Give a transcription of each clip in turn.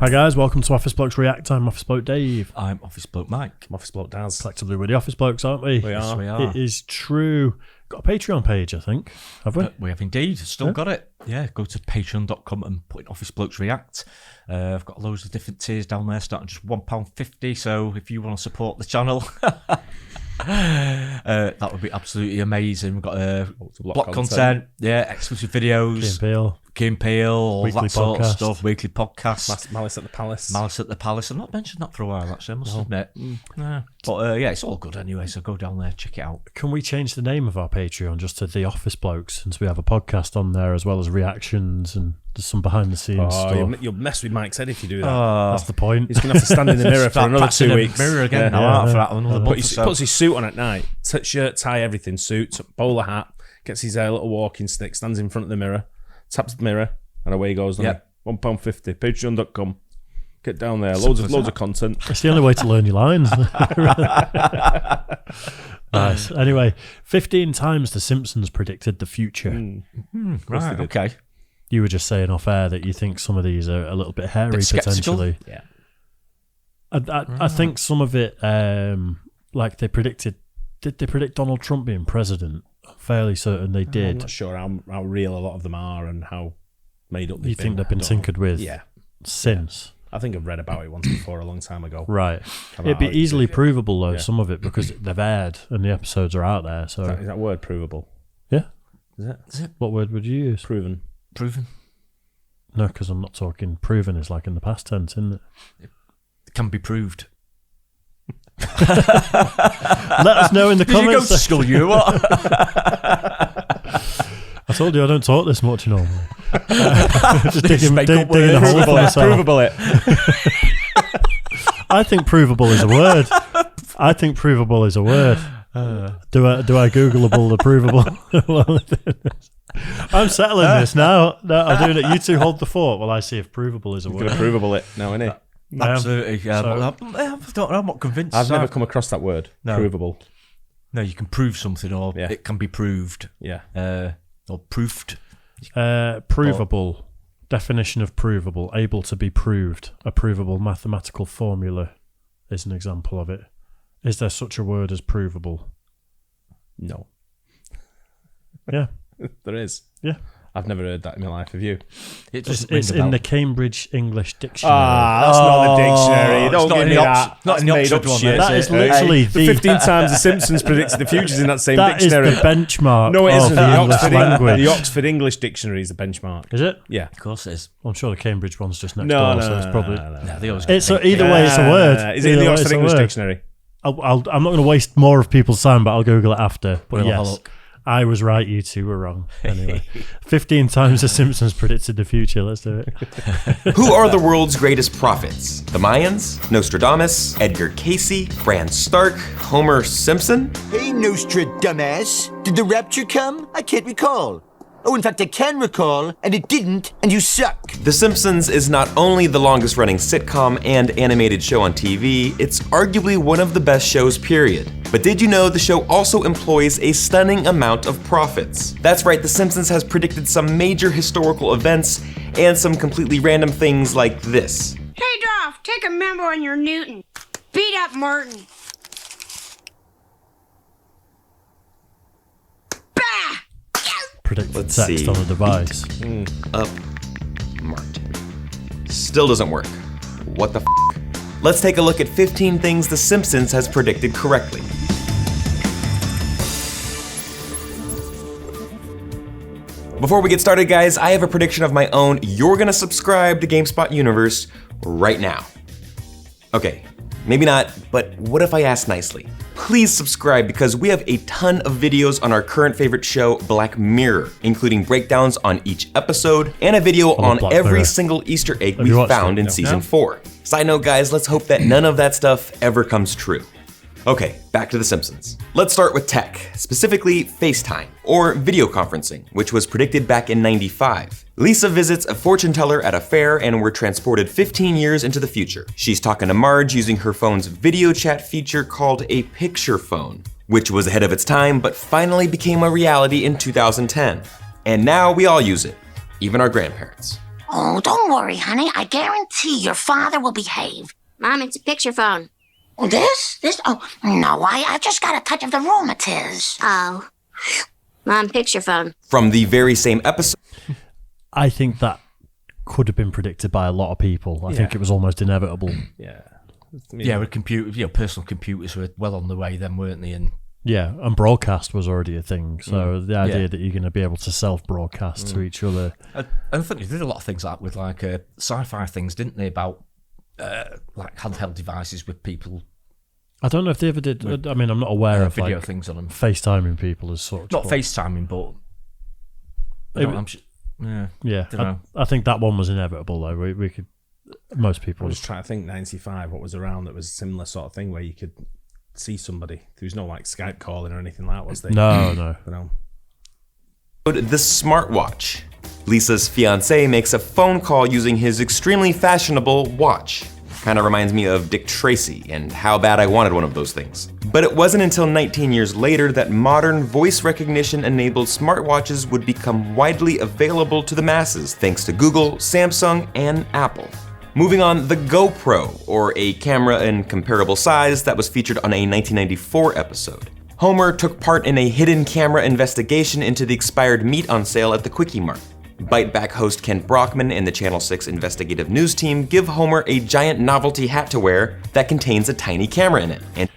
Hi guys, welcome to Office Blokes React. I'm Office Bloke Dave. I'm Office Bloke Mike. I'm Office Bloke Daz. Collectively we're the Office Blokes, aren't we? We are. Yes, we are. It is true. Got a Patreon page, I think. Have we? We have indeed. Still got it. Yeah, go to patreon.com and put in Office Blokes React. I've got loads of different tiers down there, starting just £1.50. So if you want to support the channel, that would be absolutely amazing. We've got block content, exclusive videos, Key and Peele, all weekly that sort podcast. of stuff. Weekly podcasts. Malice at the Palace. Malice at the Palace. I've not mentioned that for a while, actually, I must admit. No. But it's all good anyway, so go down there, check it out. Can we change the name of our Patreon just to The Office Blokes, since we have a podcast on there as well as reactions and there's some behind the scenes stuff? You'll mess with Mike's head if you do that. That's the point. He's going to have to stand in the mirror for another 2 weeks. Mirror again. For that one. Puts his suit on at night. Shirt, tie, everything. Suit, bowler hat. Gets his little walking stick. Stands in front of the mirror. Taps the mirror. And away he goes. Yep. £1.50. Patreon.com. Get down there. Loads of content. It's the only way to learn your lines. Nice. Anyway, 15 times The Simpsons predicted the future. Right, okay. You were just saying off air that you think some of these are a little bit hairy, potentially. Yeah. I think some of it, like they predicted, did they predict Donald Trump being president? I'm fairly certain they did. I'm not sure how real a lot of them are and how made up You think they've been tinkered with since? I think I've read about it once before a long time ago. Right. It'd be easily provable, though, some of it, because they've aired and the episodes are out there. So Is that word provable? Yeah. Is it? What word would you use? Proven. No, because I'm not talking proven is like in the past tense, isn't it? It can be proved. Let us know in the comments. Did you go to school, you what? I told you I don't talk this much normally. Just digging a hole for myself. Provable it. I think provable is a word. Do I Googleable the provable? I'm settling this now. No, I'm doing it. You two hold the fort while I see if provable is a word. You're going to provable it now, innit? Absolutely. Yeah, So- I'm not convinced. I've never come across that word. No. Provable. No, you can prove something, or it can be proved. Yeah. Or proofed. Provable. Definition of provable. Able to be proved. A provable mathematical formula is an example of it. Is there such a word as provable? No. Yeah. There is. Yeah. I've never heard that in my life. Have you? It's in the Cambridge English Dictionary. That's not the dictionary. Don't give me that. Not in the That's Oxford made up one. shit. That is literally The 15 times The Simpsons predicted the future's in that same dictionary. That is the benchmark No, it of isn't. the English language. The Oxford English Dictionary is the benchmark. Is it? Yeah. Of course it is. I'm sure the Cambridge one's just next No, door, so it's probably... No, they always It's either way, it's a word. Is it in the Oxford English Dictionary? I'm not going to waste more of people's time, but I'll Google it after. But We'll have a yes, look. I was right, you two were wrong. Anyway, 15 times The Simpsons predicted the future. Let's do it. Who are the world's greatest prophets? The Mayans? Nostradamus? Edgar Casey? Bran Stark? Homer Simpson? Hey, Nostradamus. Did the rapture come? I can't recall. Oh, in fact, I can recall, and it didn't, and you suck. The Simpsons is not only the longest running sitcom and animated show on TV, it's arguably one of the best shows, period. But did you know the show also employs a stunning amount of prophets? That's right, The Simpsons has predicted some major historical events and some completely random things like this. Hey, Dolph, take a memo on your Newton. Beat up Martin. Bah! Predicted Let's text see. on a device. Up, Martin. Still doesn't work. What the f? Let's take a look at 15 things The Simpsons has predicted correctly. Before we get started, guys, I have a prediction of my own. You're gonna subscribe to GameSpot Universe right now. Okay, maybe not, but what if I ask nicely? Please subscribe because we have a ton of videos on our current favorite show, Black Mirror, including breakdowns on each episode and a video on Black every Mirror. single Easter egg Have we you watched found it? in season 4. Side note, guys, let's hope that none of that stuff ever comes true. Okay, back to The Simpsons. Let's start with tech, specifically FaceTime, or video conferencing, which was predicted back in '95. Lisa visits a fortune teller at a fair and we're transported 15 years into the future. She's talking to Marge using her phone's video chat feature called a picture phone, which was ahead of its time but finally became a reality in 2010. And now we all use it, even our grandparents. Oh, don't worry, honey. I guarantee your father will behave. Mom, it's a picture phone. Oh, this? Oh, no, I've just got a touch of the rheumatiz. Oh. Mom, picture phone. From the very same episode. I think that could have been predicted by a lot of people. I think it was almost inevitable. Yeah. Yeah, with personal computers were well on the way then, weren't they? And Yeah, and broadcast was already a thing. So the idea that you're going to be able to self-broadcast to each other. I think they did a lot of things like with like sci-fi things, didn't they? About like handheld devices with people. I don't know if they ever did. I mean, I'm not aware of video like things on them. FaceTiming people as such. Not but- FaceTiming, but Yeah, Dunno. I think that one was inevitable though. We could, most people. I was trying to think 95, what was around that was a similar sort of thing where you could see somebody. There was no like Skype calling or anything like that, was there? No. No. The smartwatch. Lisa's fiancé makes a phone call using his extremely fashionable watch. Kind of reminds me of Dick Tracy and how bad I wanted one of those things. But it wasn't until 19 years later that modern voice recognition enabled smartwatches would become widely available to the masses thanks to Google, Samsung, and Apple. Moving on, the GoPro, or a camera in comparable size that was featured on a 1994 episode. Homer took part in a hidden camera investigation into the expired meat on sale at the Quickie Mart. Bite Back host Ken Brockman and the Channel 6 investigative news team give Homer a giant novelty hat to wear that contains a tiny camera in it. And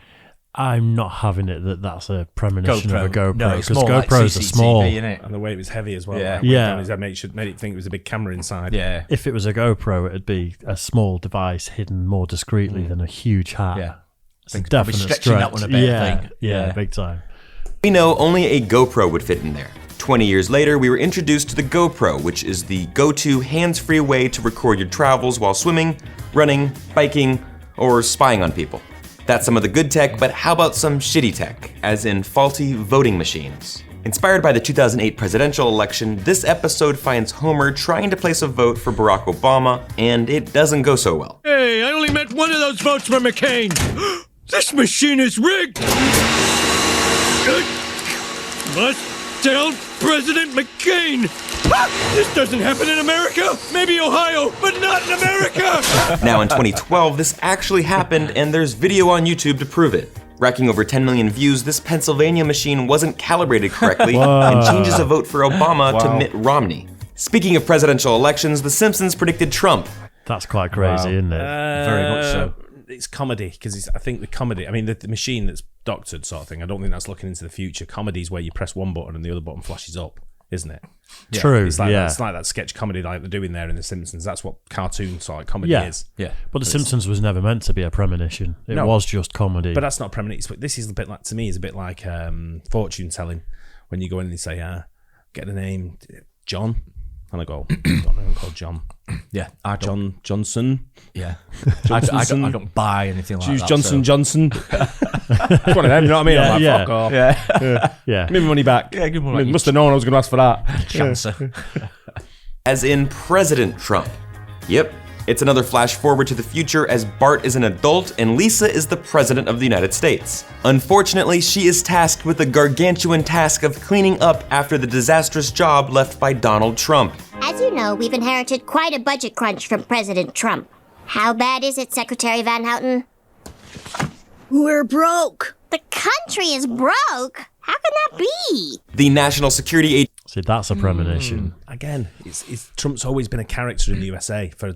I'm not having it that's a premonition of a GoPro, No, it's because more like GoPros are small. CCTV, innit? And the way it was heavy as well. Yeah. Right? Yeah. That made it think it was a big camera inside. Yeah. If it was a GoPro, it'd be a small device hidden more discreetly than a huge hat. Yeah. It's a Probably definite stretching stretch. that one a bit, I think. Yeah, Yeah. big time. we know only a GoPro would fit in there. 20 years later, we were introduced to the GoPro, which is the go-to hands-free way to record your travels while swimming, running, biking, or spying on people. That's some of the good tech, but how about some shitty tech, as in faulty voting machines? Inspired by the 2008 presidential election, this episode finds Homer trying to place a vote for Barack Obama, and it doesn't go so well. Hey, I only meant one of those votes for McCain. This machine is rigged. Must tell President McCain. This doesn't happen in America. Maybe Ohio, but not in America. Now in 2012, this actually happened, and there's video on YouTube to prove it. Racking over 10 million views, this Pennsylvania machine wasn't calibrated correctly and changes a vote for Obama to Mitt Romney. Speaking of presidential elections, The Simpsons predicted Trump. That's quite crazy, isn't it? Very much so. It's comedy, because I think the comedy, I mean, the machine that's doctored sort of thing, I don't think that's looking into the future. Comedy is where you press one button and the other button flashes up, isn't it? True, It's like, yeah. it's like that sketch comedy like they're doing there in The Simpsons. That's what cartoon sort of comedy Yeah. is. Yeah. But The Simpsons was never meant to be a premonition. It No. was just comedy. But that's not permanent. This is a bit like, to me, is a bit like fortune telling. When you go in and you say, get the name John. And I go, I don't know, I'm called John. Yeah. I don't. Johnson. Yeah. Johnson. I don't buy anything like Choose that. Johnson. It's one of them, you know what I mean? I'm like, fuck off. yeah. Give me money back. Yeah, give me money back. Must have known I was going to ask for that. Chancer. As in President Trump. Yep, it's another flash forward to the future as Bart is an adult and Lisa is the President of the United States. Unfortunately, she is tasked with the gargantuan task of cleaning up after the disastrous job left by Donald Trump. As you know, we've inherited quite a budget crunch from President Trump. How bad is it, Secretary Van Houten? We're broke. The country is broke? How can that be? The National Security Agency. See, that's a premonition. Again, it's Trump's always been a character in the USA for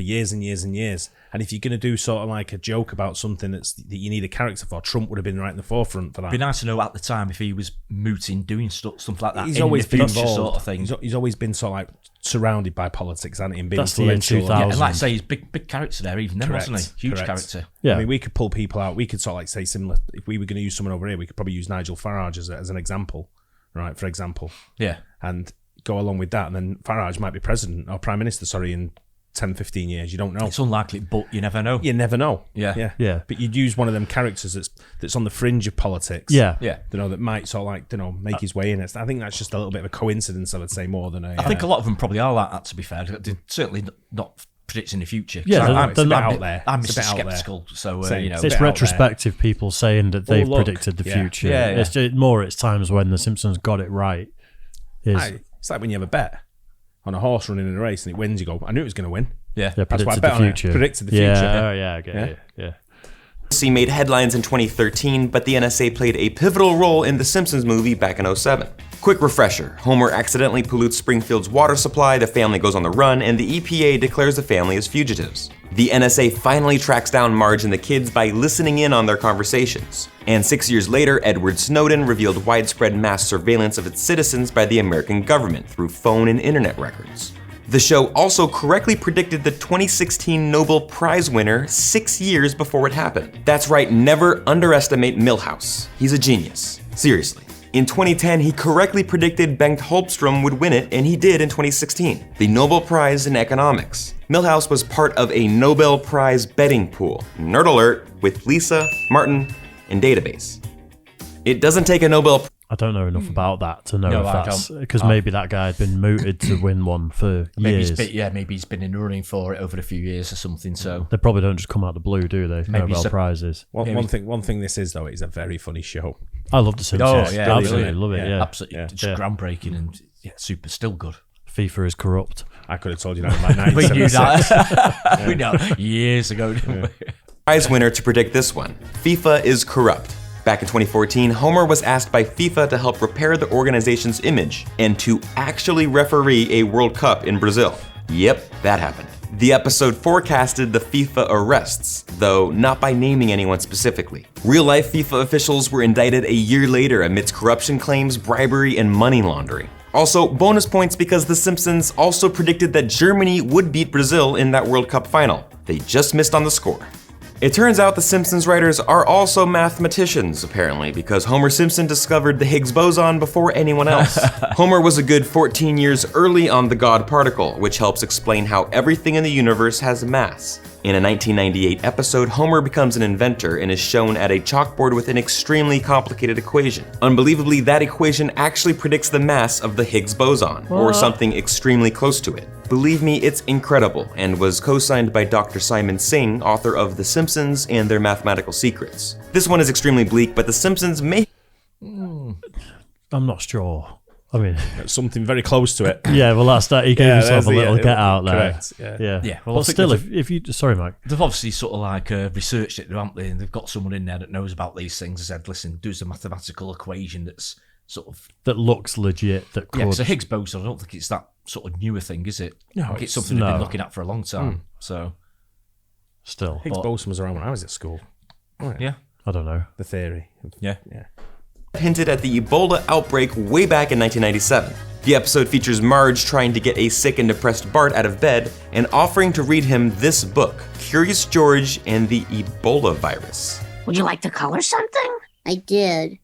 years and years and years. And if you're going to do sort of like a joke about something that you need a character for, Trump would have been right in the forefront for that. It'd be nice to know at the time if he was mooting, doing stuff like that. He's in always the been future involved. sort of thing. He's always been sort of like surrounded by politics, hasn't he? And been That's the year influential. 2000. Yeah, and like I say, he's big character there, even then, wasn't he? Huge character. Yeah. I mean, we could pull people out. We could sort of like say similar. If we were going to use someone over here, we could probably use Nigel Farage as an example, right? For example. Yeah. And go along with that. And then Farage might be president or prime minister, in 10, 15 years. You don't know. It's unlikely, but you never know. You never know. Yeah. Yeah. But you'd use one of them characters that's on the fringe of politics. Yeah. Yeah. That might sort of like, make his way in. I think that's just a little bit of a coincidence, I would say, more than a... I think a lot of them probably are like that, to be fair. They're certainly not predicting the future. Yeah, I'm, they're not out there. I'm It's a Mr. bit out there. Skeptical, so, Same. you know. It's a It's bit out retrospective people saying that they've look. predicted the Yeah. future. Yeah, yeah. It's times when The Simpsons got it right. It's like when you have a bet. on a horse running in a race and it wins, you go, I knew it was going to win. Yeah. That's why I predicted bet the on it. future. Predicted the future. I get it. Yeah. Made headlines in 2013, but the NSA played a pivotal role in the Simpsons movie back in 2007. Quick refresher, Homer accidentally pollutes Springfield's water supply, the family goes on the run, and the EPA declares the family as fugitives. The NSA finally tracks down Marge and the kids by listening in on their conversations. And 6 years later, Edward Snowden revealed widespread mass surveillance of its citizens by the American government through phone and internet records. The show also correctly predicted the 2016 Nobel Prize winner 6 years before it happened. That's right, never underestimate Milhouse. He's a genius. Seriously. In 2010, he correctly predicted Bengt Holmstrom would win it, and he did in 2016. The Nobel Prize in Economics. Milhouse was part of a Nobel Prize betting pool. Nerd alert, with Lisa, Martin, and Database. It doesn't take a Nobel I don't know enough about that to know No, if I that's don't. because maybe that guy had been mooted to win one for Maybe years. maybe he's been in the running for it over a few years or something. So They probably don't just come out of the blue, do they? Maybe Nobel so- prizes. One thing this is, though, it's a very funny show. I love the Simpsons. yeah, Absolutely brilliant. love it. Yeah, absolutely, Yeah. just groundbreaking and super, still good. FIFA is corrupt. I could have told you that in my We knew 1976. that. We know years ago. Didn't we? Prize winner to predict this one. FIFA is corrupt. Back in 2014, Homer was asked by FIFA to help repair the organization's image and to actually referee a World Cup in Brazil. Yep, that happened. The episode forecasted the FIFA arrests, though not by naming anyone specifically. Real-life FIFA officials were indicted a year later amidst corruption claims, bribery, and money laundering. Also, bonus points because The Simpsons also predicted that Germany would beat Brazil in that World Cup final. They just missed on the score. It turns out the Simpsons writers are also mathematicians, apparently, because Homer Simpson discovered the Higgs boson before anyone else. Homer was a good 14 years early on the God particle, which helps explain how everything in the universe has mass. In a 1998 episode, Homer becomes an inventor and is shown at a chalkboard with an extremely complicated equation. Unbelievably, that equation actually predicts the mass of the Higgs boson, or something extremely close to it. Believe me, it's incredible, and was co-signed by Dr. Simon Singh, author of The Simpsons and Their Mathematical Secrets. This one is extremely bleak, but The Simpsons may... I'm not sure. I mean, Something very close to it. yeah, well, that's that. He gave himself there's a little the- get out there. correct, yeah. Yeah, well, I But think still, they've- if you, sorry, Mike. They've obviously sort of like researched it, haven't they? And they've got someone in there that knows about these things and said, listen, do a mathematical equation that's sort of... That looks legit. That could. Yeah, so Higgs boson, I don't think it's that sort of newer thing, is it? No, I think it's it's- something they've no. been looking at for a long time. So, Still, Higgs boson was around when I was at school. yeah. I don't know. The theory. Yeah. hinted at the Ebola outbreak way back in 1997. The episode features Marge trying to get a sick and depressed Bart out of bed and offering to read him this book, Curious George and the Ebola Virus. Would you like to color something? I did.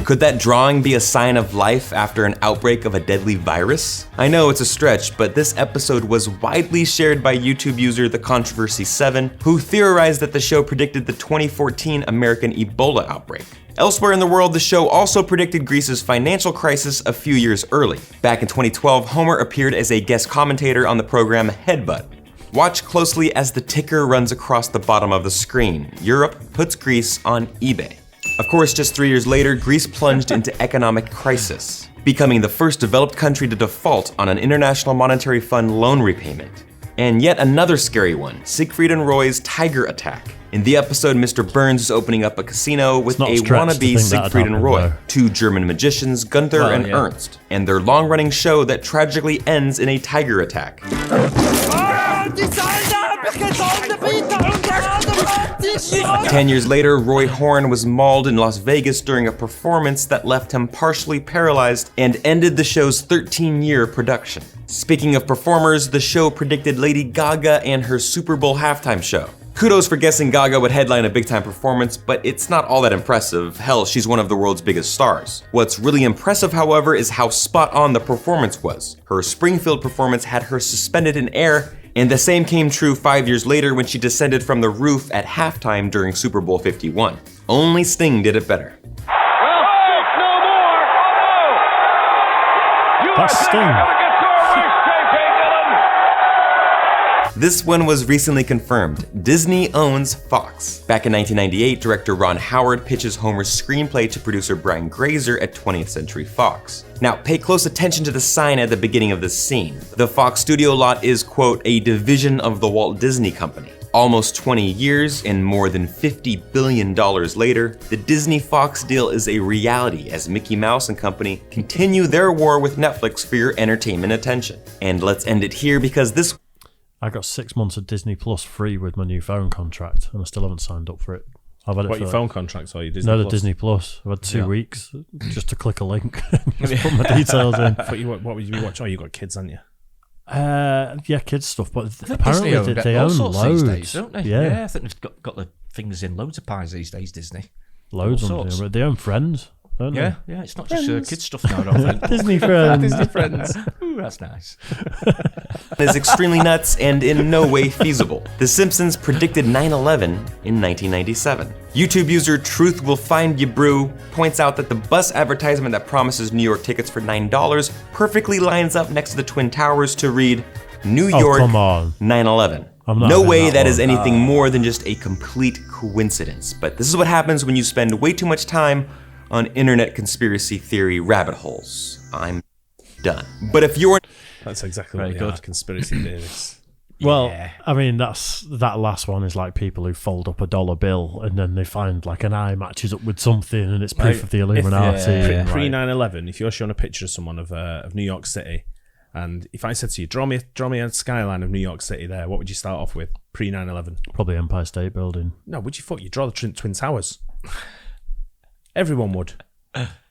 Could that drawing be a sign of life after an outbreak of a deadly virus? I know it's a stretch, but this episode was widely shared by YouTube user The Conspiracies 7, who theorized that the show predicted the 2014 American Ebola outbreak. Elsewhere in the world, the show also predicted Greece's financial crisis a few years early. Back in 2012, Homer appeared as a guest commentator on the program Headbutt. Watch closely as the ticker runs across the bottom of the screen. Europe puts Greece on eBay. Of course, just 3 years later, Greece plunged into economic crisis, becoming the first developed country to default on an International Monetary Fund loan repayment. And yet another scary one, Siegfried and Roy's tiger attack. In the episode, Mr. Burns is opening up a casino with not a a stretch to wannabe think that'd Siegfried and happen, Roy, though. two German magicians, Gunther Well, and yeah. Ernst, and their long-running show that tragically ends in a tiger attack. 10 years later, Roy Horn was mauled in Las Vegas during a performance that left him partially paralyzed and ended the show's 13-year production. Speaking of performers, the show predicted Lady Gaga and her Super Bowl halftime show. Kudos for guessing Gaga would headline a big-time performance, but it's not all that impressive. Hell, she's one of the world's biggest stars. What's really impressive, however, is how spot-on the performance was. Her Springfield performance had her suspended in air, and the same came true 5 years later when she descended from the roof at halftime during Super Bowl 51. Only Sting did it better. That's Sting. This one was recently confirmed. Disney owns Fox. Back in 1998, director Ron Howard pitches Homer's screenplay to producer Brian Grazer at 20th Century Fox. Now, pay close attention to the sign at the beginning of this scene. The Fox studio lot is, quote, a division of the Walt Disney Company. Almost 20 years and more than $50 billion later, the Disney-Fox deal is a reality as Mickey Mouse and company continue their war with Netflix for your entertainment attention. And let's end it here because this... I got 6 months of Disney Plus free with my new phone contract, and I still haven't signed up for it. I've had it What, for your phone contracts or your Disney No, Plus? the Disney Plus. I've had 2 weeks just to click a link and just put my details in. What would you be watching? Oh, you got kids, haven't you? Yeah, kids stuff, but I think apparently Disney they all own sorts loads, these days, don't they? Yeah, I think they've got the fingers in loads of pies these days, Disney. loads all of them. sorts. But they own Friends, don't Yeah, they? yeah, it's not just kids stuff now, I don't think. Disney Friends. Disney Friends. Ooh, that's nice. is extremely nuts and in no way feasible. The Simpsons predicted 9/11 in 1997. YouTube user Truth Will Find Ya Brew points out that the bus advertisement that promises New York tickets for $9 perfectly lines up next to the Twin Towers to read, New York, come on. 9/11. I'm not No having way that that one. is anything more than just a complete coincidence. But this is what happens when you spend way too much time on internet conspiracy theory rabbit holes. I'm done. But if you're... That's exactly Very what they are, good. conspiracy theories. Well, Yeah. I mean, that last one is like people who fold up a $1 bill and then they find like an eye matches up with something and it's proof of the Illuminati. and, Pre like, 9/11, if you're showing a picture of someone of New York City, and if I said to you, draw me a skyline of New York City there, what would you start off with? Pre 9/11. probably Empire State Building. No, would you fuck? You draw the Twin Towers. Everyone would.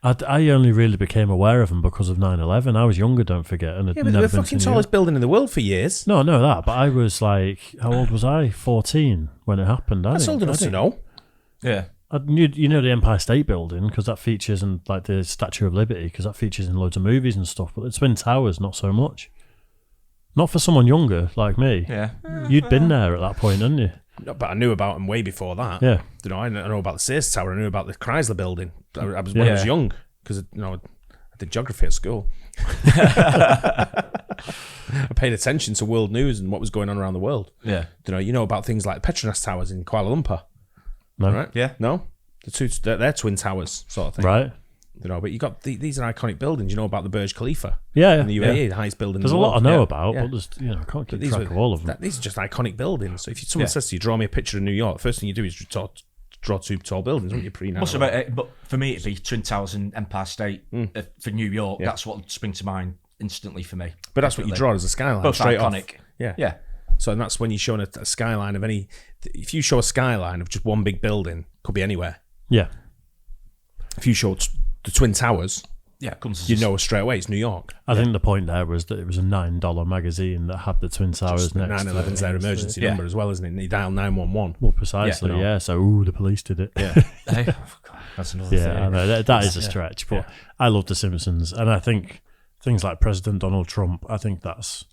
I only really became aware of them because of 9/11. I was younger, don't forget, and had Yeah, but never they're been fucking to New tallest York. building in the world for years. No, I know that, but I was like, how old was I? 14 when it happened. That's old enough to know. Yeah. I knew, you know, the Empire State Building because that features in like the Statue of Liberty because that features in loads of movies and stuff. But the Twin Towers, not so much. Not for someone younger like me. Yeah. You'd been there at that point, hadn't you? No, but I knew about them way before that. Yeah. You know, I know about the Sears Tower. I knew about the Chrysler Building. I was when I was young because I did geography at school. I paid attention to world news and what was going on around the world. Yeah. You know about things like Petronas Towers in Kuala Lumpur, No. right? Yeah. No, they're twin towers sort of thing, Right. You know, but you got these are iconic buildings. You know about the Burj Khalifa Yeah. in the UAE, the highest building. There's in a the lot I world. know Yeah, about, yeah. but there's, I can't keep These track of all of them. These are just iconic buildings. So if someone says to you, draw me a picture of New York, the first thing you do is draw two tall buildings, wouldn't you? Pre Must have been, but for me, it'd be Twin Towers and Empire State for New York. Yeah. That's what would spring to mind instantly for me. But that's what you draw as a skyline. Both straight iconic. Off. Yeah. Yeah. So and that's when you're showing a skyline of any. If you show a skyline of just one big building, could be anywhere. Yeah. If you show the Twin Towers, Yeah, it comes as you know straight away it's New York. I think the point there was that it was a $9 magazine that had the Twin Towers next to it. 9/11's their emergency number as well, isn't it? And you dial 911. Well, precisely, yeah. So, the police did it. Yeah. Hey, oh, God, that's another Yeah, thing. I know. That is a stretch, but I love The Simpsons. And I think things like President Donald Trump, I think that's,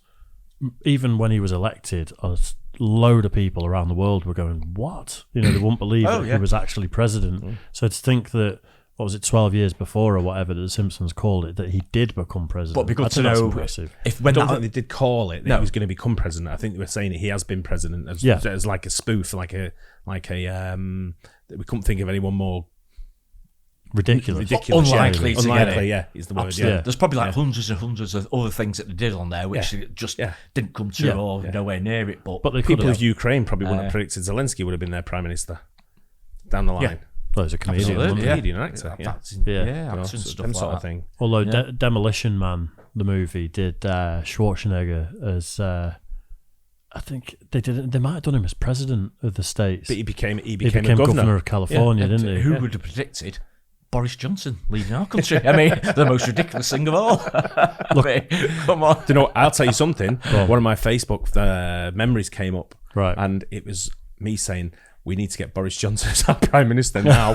even when he was elected, a load of people around the world were going, what? They wouldn't believe that he was actually president. So to think that, what was it, 12 years before or whatever that The Simpsons called it, that he did become president. But it'd be good I to think that's know impressive. if I when don't that, think they did call it that he was going to become president. I think they were saying that he has been president as like a spoof, like a we couldn't think of anyone more Ridiculous. Unlikely to get it. Yeah, is the word. Absolutely. Yeah. there's probably like hundreds and hundreds of other things that they did on there which just didn't come true or nowhere near it. But they could People have. of Ukraine probably wouldn't have predicted Zelensky would have been their prime minister down the line. Well, he's a comedian. Absolutely, wasn't he? yeah. Comedian actor, Yeah. actors and so stuff them like sort of that. thing. Although Demolition Man, the movie, did Schwarzenegger as I think they might have done him as president of the States. But he became He a became governor of California, And didn't he? who would have predicted Boris Johnson leading our country? I mean, the most ridiculous thing of all. Look, come on. Do you know? I'll tell you something. One of my Facebook memories came up, Right. and it was me saying, "We need to get Boris Johnson as our prime minister now."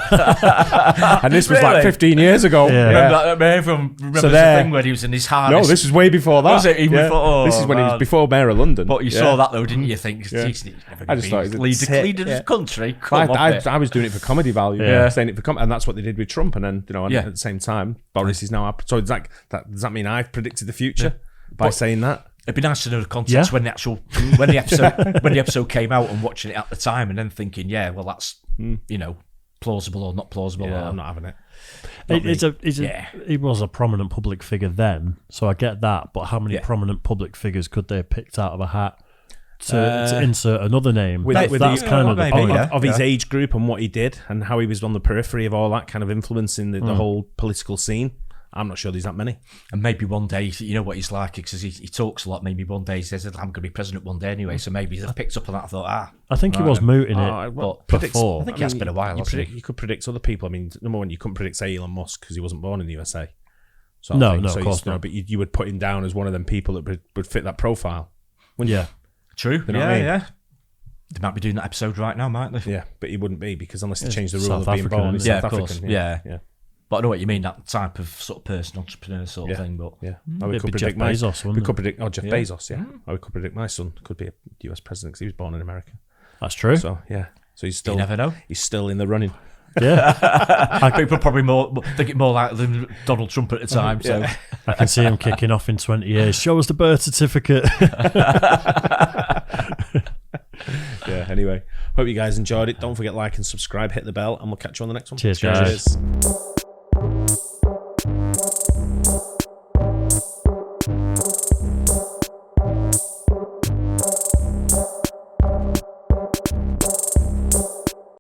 And this was like Really? 15 years ago. Yeah. Remember So the there- thing when he was in his harness? No, this was way before that. Was it? Even before? This is when he was man. before Mayor of London. But you Yeah. saw that though, didn't you? Think, "Jeez, he's never I going just thought to it be was a tit, leading yeah. the country. Come on, I was doing it for comedy value, saying it for comedy, and that's what they did with Trump. And then, and at the same time, Boris is now up. So does that mean I've predicted the future by saying that? It'd be nice to know the context when the episode came out and watching it at the time, and then thinking, yeah, well, that's plausible or not plausible. Yeah, or I'm not having it. He was a prominent public figure then, so I get that. But how many prominent public figures could they have picked out of a hat to insert another name? That's kind of the point of his age group and what he did and how he was on the periphery of all that kind of influencing the whole political scene. I'm not sure there's that many. And maybe one day, you know what he's like, because he talks a lot. Maybe one day he says, I'm going to be president one day anyway. So maybe he's picked up on that. I thought, I think he was mooting it before. I think he has been a while. You could predict other people. I mean, number one, you couldn't predict, say, Elon Musk because he wasn't born in the USA. No, of course not. But you would put him down as one of them people that would fit that profile. Yeah. True. You know what I mean? Yeah. They might be doing that episode right now, mightn't they? Yeah, but he wouldn't be because unless they change the rule South of being African, born, he's yeah, South of course. African. Yeah. But I know what you mean, that type of sort of person, entrepreneur sort of thing. But we could Jeff predict Bezos, we could predict Jeff Bezos, Or we could predict my son could be a US president because he was born in America. That's true. So so he's still, you never know. He's still in the running. Yeah. People probably think it more like than Donald Trump at the time. So I can see him kicking off in 20 years. Show us the birth certificate. Anyway, hope you guys enjoyed it. Don't forget, like and subscribe, hit the bell, and we'll catch you on the next one. Cheers, guys. Cheers.